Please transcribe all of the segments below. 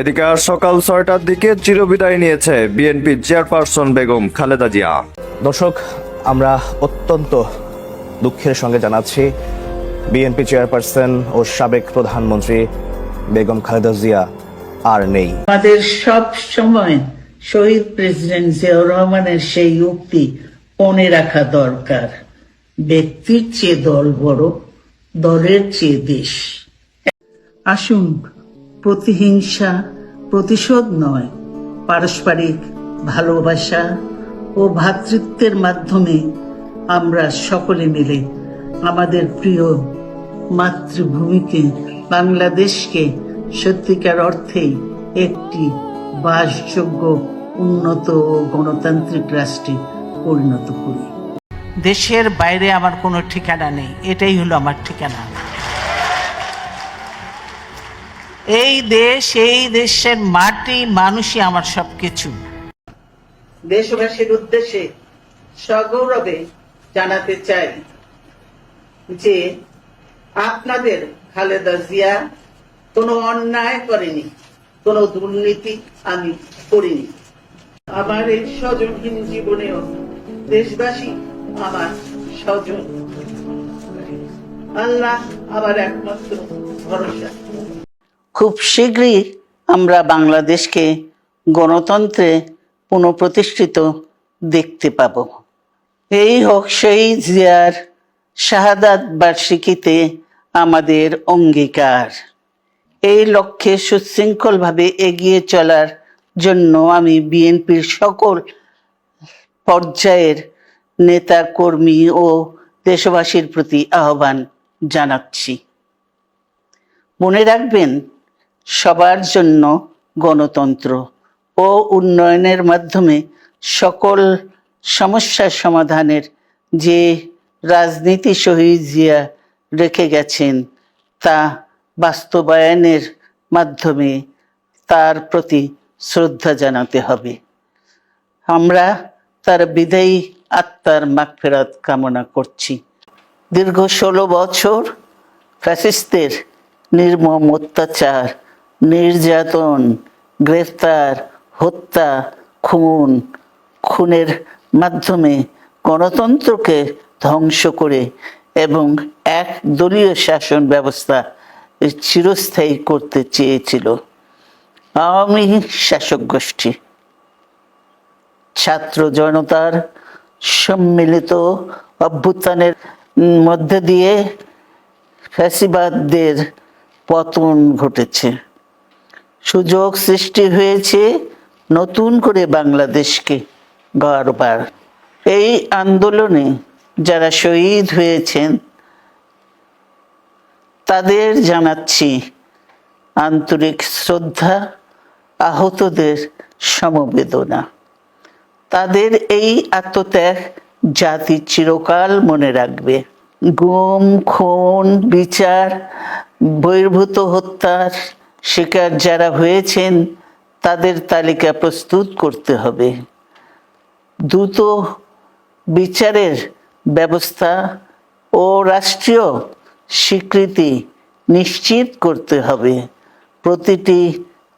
এদিকে আজ সকাল 6টার দিকে চিরবিদায় নিয়েছে বিএনপি চেয়ারপারসন বেগম খালেদা জিয়া। দর্শক, আমরা অত্যন্ত দুঃখের সঙ্গে জানাচ্ছি বিএনপি চেয়ারপারসন ও সাবেক প্রধানমন্ত্রী বেগম খালেদা জিয়া আর নেই। আমাদের সব সময় শহীদ প্রেসিডেন্ট জিয়াউর রহমানের সেই উক্তি মনে রাখা দরকার, ব্যক্তির চেয়ে দল বড়, দলের চেয়ে দেশ। আসুন, প্রতিহিংসা প্রতিশোধ নয়, পারস্পরিক ভালোবাসা ও ভ্রাতৃত্বের মাধ্যমে আমরা সকলে মিলে আমাদের প্রিয় মাতৃভূমিকে, বাংলাদেশকে সত্যিকার অর্থেই একটি বাসযোগ্য, উন্নত ও গণতান্ত্রিক রাষ্ট্রে পরিণত করি। দেশের বাইরে আমার কোনো ঠিকানা নেই, এটাই হলো আমার ঠিকানা। এই দেশ, এই দেশের মাটি, মানুষই আমার সবকিছু। দেশবাসীর উদ্দেশ্যে সগৌরবে জানাতে চাই যে আপনাদের খালেদা জিয়া কোনো অন্যায় করেনি, কোনো দুর্নীতি আমি করিনি। আমার এই স্বজনহীন জীবনেও দেশবাসী আমার স্বজন। আল্লাহ আমার একমাত্র ভরসা। খুব শীঘ্রই আমরা বাংলাদেশকে গণতন্ত্রে পুনঃপ্রতিষ্ঠিত দেখতে পাব। এই হোক শহীদ জিয়ার শাহাদাত বার্ষিকীতে আমাদের অঙ্গীকার। এই লক্ষ্যে সুশৃঙ্খলভাবে এগিয়ে চলার জন্য আমি বিএনপির সকল পর্যায়ের নেতা কর্মী ও দেশবাসীর প্রতি আহ্বান জানাচ্ছি। মনে রাখবেন, সবার জন্য গণতন্ত্র ও উন্নয়নের মাধ্যমে সকল সমস্যার সমাধানের যে রাজনীতি শহীদ জিয়া রেখে গেছেন, তা বাস্তবায়নের মাধ্যমে তার প্রতি শ্রদ্ধা জানাতে হবে। আমরা তার বিদায়ী আত্মার মাগফিরাত কামনা করছি। দীর্ঘ 16 বছর ফ্যাসিস্টদের নির্মম অত্যাচার, নির্যাতন, গ্রেফতার, হত্যা, খুনের মাধ্যমে গণতন্ত্রকে ধ্বংস করে এবং এক দলীয় শাসন ব্যবস্থা চিরস্থায়ী করতে চেয়েছিল আওয়ামী শাসক গোষ্ঠী। ছাত্র জনতার সম্মিলিত অভ্যুত্থানের মধ্যে দিয়ে ফ্যাসিবাদদের পতন ঘটেছে, সুযোগ সৃষ্টি হয়েছে নতুন করে বাংলাদেশকে গড়বার। এই আন্দোলনে যারা শহীদ হয়েছেন তাদের জানাচ্ছি আন্তরিক শ্রদ্ধা, আহতদের সমবেদনা। তাদের এই আত্মত্যাগ জাতি চিরকাল মনে রাখবে। গুম, খুন, বিচার বহির্ভূত হত্যার শিকার যারা হয়েছেন তাদের তালিকা প্রস্তুত করতে হবে। দ্রুত বিচারের ব্যবস্থা ও রাষ্ট্রীয় স্বীকৃতি নিশ্চিত করতে হবে। প্রতিটি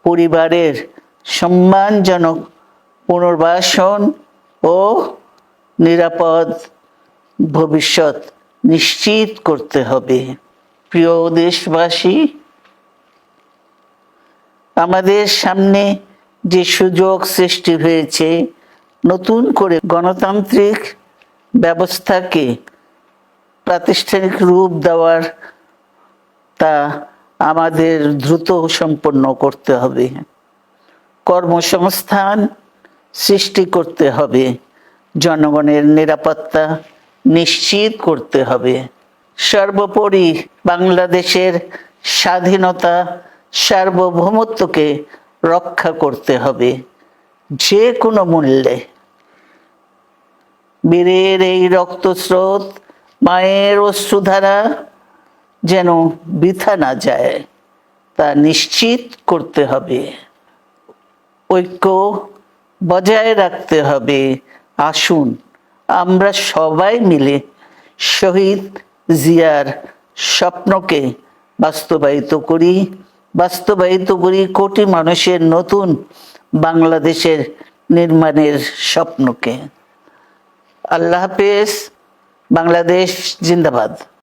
পরিবারের সম্মানজনক পুনর্বাসন ও নিরাপদ ভবিষ্যৎ নিশ্চিত করতে হবে। প্রিয় দেশবাসী, আমাদের সামনে যে সুযোগ সৃষ্টি হয়েছে নতুন করে গণতান্ত্রিক ব্যবস্থাকে প্রাতিষ্ঠানিক রূপ দেওয়ার, তা আমাদের দ্রুত সম্পন্ন করতে হবে। কর্মসংস্থান সৃষ্টি করতে হবে, জনগণের নিরাপত্তা নিশ্চিত করতে হবে। সর্বোপরি বাংলাদেশের স্বাধীনতা, সার্বভৌমত্বকে রক্ষা করতে হবে যে কোনো মূল্যে। বীরের এই রক্তস্রোত, মায়ের অশ্রুধারা যেন বৃথা না যায়, তা নিশ্চিত করতে হবে। ঐক্য বজায় রাখতে হবে। আসুন আমরা সবাই মিলে শহীদ জিয়ার স্বপ্নকে বাস্তবায়িত করি। বাস্তবায়িত করি কোটি মানুষের নতুন বাংলাদেশের নির্মাণের স্বপ্নকে। আল্লাহ হাফেজ। বাংলাদেশ জিন্দাবাদ।